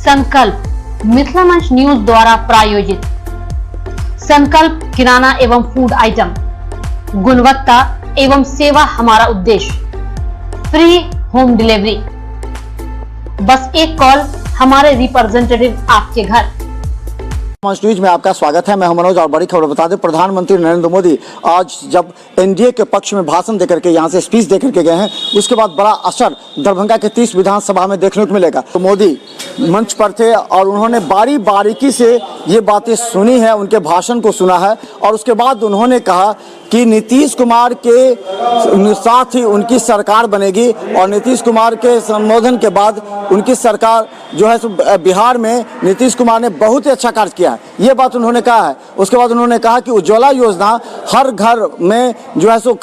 संकल्प मिथिला मंच न्यूज द्वारा प्रायोजित संकल्प किराना एवं फूड आइटम, गुणवत्ता एवं सेवा हमारा उद्देश्य, फ्री होम डिलीवरी। बस एक कॉल, हमारे रिप्रेजेंटेटिव आपके घर। न्यूज में आपका स्वागत है। मैं हूं मनोज और बड़ी खबर बता दें, प्रधानमंत्री नरेंद्र मोदी आज जब एनडीए के पक्ष में भाषण देकर के यहां से स्पीच देकर के गए हैं, उसके बाद बड़ा असर दरभंगा के 30 विधानसभा में देखने को मिलेगा। तो मोदी मंच पर थे और उन्होंने बारीकी से ये बातें सुनी है, उनके भाषण को सुना है और उसके बाद उन्होंने कहा कि नीतीश कुमार के साथ ही उनकी सरकार बनेगी और नीतीश कुमार के संबोधन के बाद उनकी सरकार जो है बिहार में नीतीश कुमार ने बहुत ही अच्छा कार्य किया है, ये बात उन्होंने कहा है। उसके बाद उन्होंने कहा कि उज्ज्वला योजना हर घर में जो है सो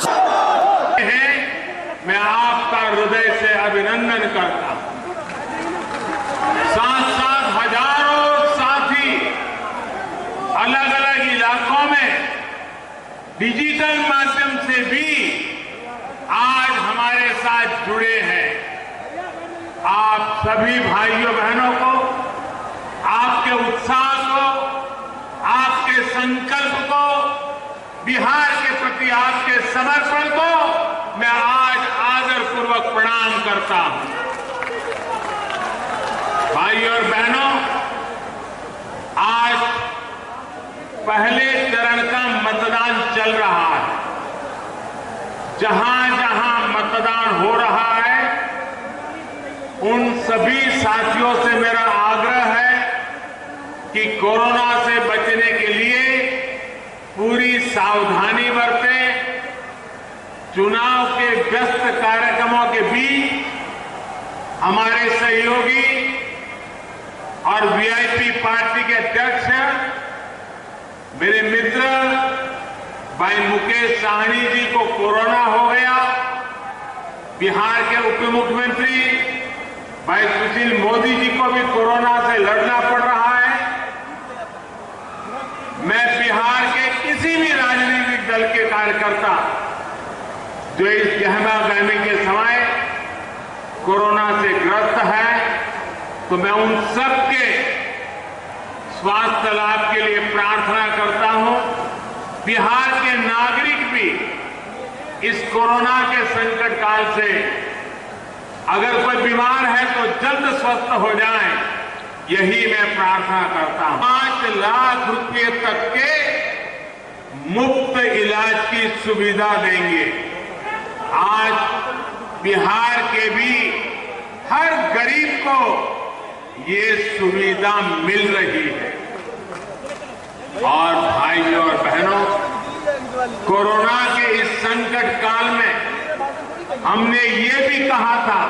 मैं आपका हृदय से अभिनंदन करता हूं। 7-7 हजारों साथी अलग अलग इलाकों में डिजिटल माध्यम से भी आज हमारे साथ जुड़े हैं। आप सभी भाइयों बहनों को, आपके उत्साह को, आपके संकल्प को, बिहार के प्रति आपके समर्पण को मैं आज आदरपूर्वक प्रणाम करता हूं। भाइयों और बहनों, आज पहले चरण का मतदान चल रहा है। जहां जहां मतदान हो रहा है, उन सभी साथियों से मेरा आग्रह है कि कोरोना से बचने के लिए पूरी सावधानी बरतें। चुनाव के व्यस्त कार्यक्रमों के बीच हमारे सहयोगी और वीआईपी पार्टी के अध्यक्ष मेरे मित्र भाई मुकेश साहनी जी को कोरोना हो गया। बिहार के उप मुख्यमंत्री भाई सुशील मोदी जी को भी कोरोना से लड़ना पड़ रहा है। मैं बिहार के किसी भी राजनीतिक दल के कार्यकर्ता जो इस गहमा गहमी के समय कोरोना से ग्रस्त है, तो मैं उन सब के स्वास्थ्य लाभ के लिए प्रार्थना करता हूं। बिहार के नागरिक भी इस कोरोना के संकट काल से अगर कोई बीमार है तो जल्द स्वस्थ हो जाए, यही मैं प्रार्थना करता हूं। 5 लाख रुपए तक के मुफ्त इलाज की सुविधा देंगे। आज बिहार के भी हर गरीब को ये सुविधा मिल रही है। और भाइयों और बहनों, कोरोना के इस संकट काल में हमने ये भी कहा था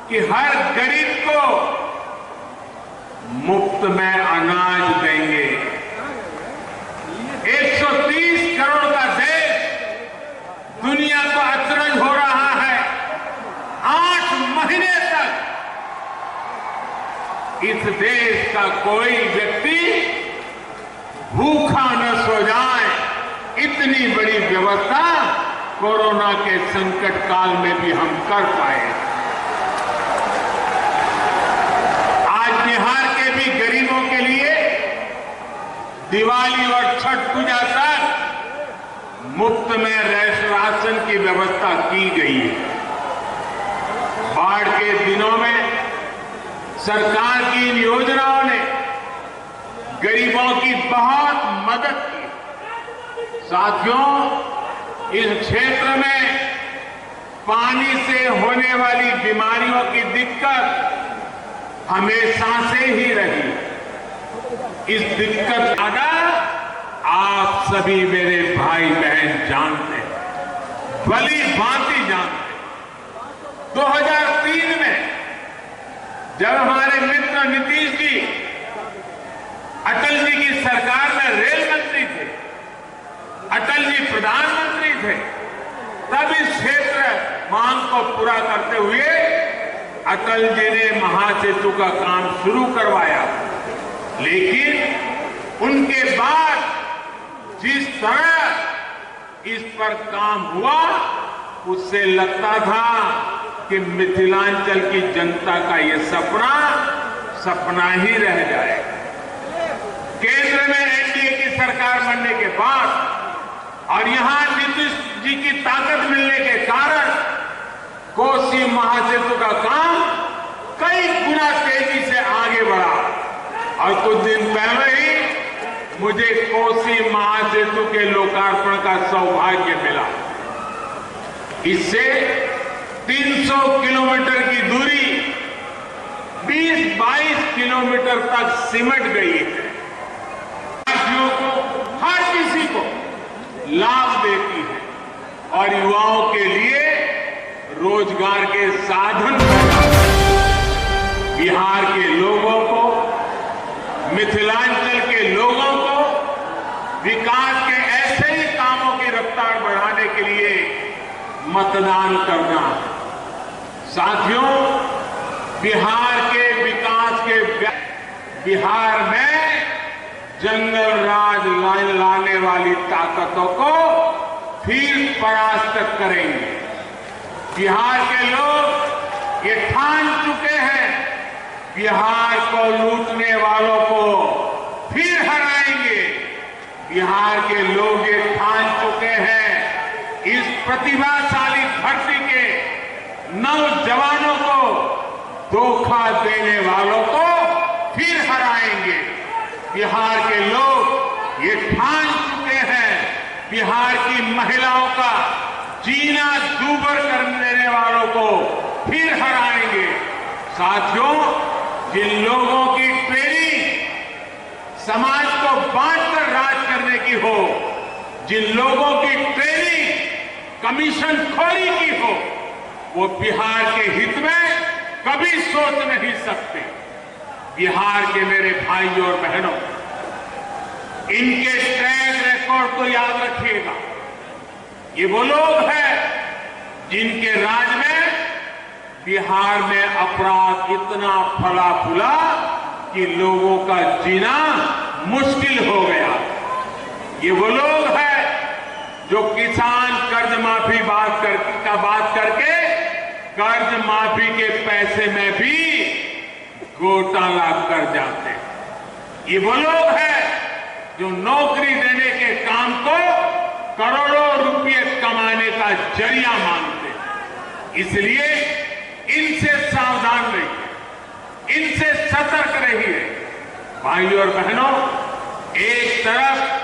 कि हर गरीब को मुफ्त में अनाज देंगे। 130 करोड़ का देश दुनिया को अचरज हो रहा है। 8 महीने तक इस देश का कोई व्यक्ति भूखा न सो जाए, इतनी बड़ी व्यवस्था कोरोना के संकट काल में भी हम कर पाए। आज बिहार के भी गरीबों के लिए दिवाली और छठ पूजा तक मुफ्त में राशन की व्यवस्था की गई है। बाढ़ के दिनों में सरकार की इन योजनाओं ने गरीबों की बहुत मदद की। साथियों, इस क्षेत्र में पानी से होने वाली बीमारियों की दिक्कत हमेशा से ही रही। इस दिक्कत का आप सभी मेरे भाई बहन जानते हैं, भली भांति जानते हैं। 2003 में जब हमारे मित्र नीतीश जी अटल जी की सरकार में रेल मंत्री थे, अटल जी प्रधानमंत्री थे, तब इस क्षेत्र मांग को पूरा करते हुए अटल जी ने महासेतु का काम शुरू करवाया। लेकिन उनके बाद जिस तरह इस पर काम हुआ, उससे लगता था कि मिथिलांचल की जनता का ये सपना सपना ही रह जाएगा। केंद्र में एनडीए की सरकार बनने के बाद और यहां नीतीश जी की ताकत मिलने के कारण कोसी महासेतु का काम कई गुना तेजी से आगे बढ़ा और कुछ दिन पहले ही मुझे कोसी महासेतु के लोकार्पण का सौभाग्य मिला। इससे 300 किलोमीटर की दूरी 20-22 किलोमीटर तक सिमट गई है। राज्यों को, हर किसी को लाभ देती है और युवाओं के लिए रोजगार के साधन पैदा करती है। बिहार के लोगों को, मिथिलांचल के लोगों को विकास के ऐसे ही कामों की रफ्तार बढ़ाने के लिए मतदान करना है। साथियों, बिहार के विकास के बिहार में जंगल राज लाने वाली ताकतों को फिर परास्त करेंगे। बिहार के लोग ये ठान चुके हैं, बिहार को लूटने वालों को फिर हराएंगे। बिहार के लोग ये ठान चुके हैं, इस प्रतिभाशाली धरती के नौजवानों को धोखा देने वालों को फिर हराएंगे। बिहार के लोग ये ठान चुके हैं, बिहार की महिलाओं का जीना दूभर कर देने वालों को फिर हराएंगे। साथियों, जिन लोगों की ट्रेनिंग समाज को बांटकर राज करने की हो, जिन लोगों की ट्रेनिंग कमीशन खोरी की हो, वो बिहार के हित में कभी सोच नहीं सकते। बिहार के मेरे भाइयों और बहनों, इनके ट्रैक रिकॉर्ड को याद रखिएगा। ये वो लोग हैं जिनके राज में बिहार में अपराध इतना फला फूला कि लोगों का जीना मुश्किल हो गया। ये वो लोग हैं जो किसान कर्ज माफी बात करके कर्ज माफी के पैसे में भी घोटाला कर जाते हैं। ये वो लोग हैं जो नौकरी देने के काम को करोड़ों रुपए कमाने का जरिया मानते हैं। इसलिए इनसे सावधान रहिए, इनसे सतर्क रहिए। भाइयों और बहनों, एक तरफ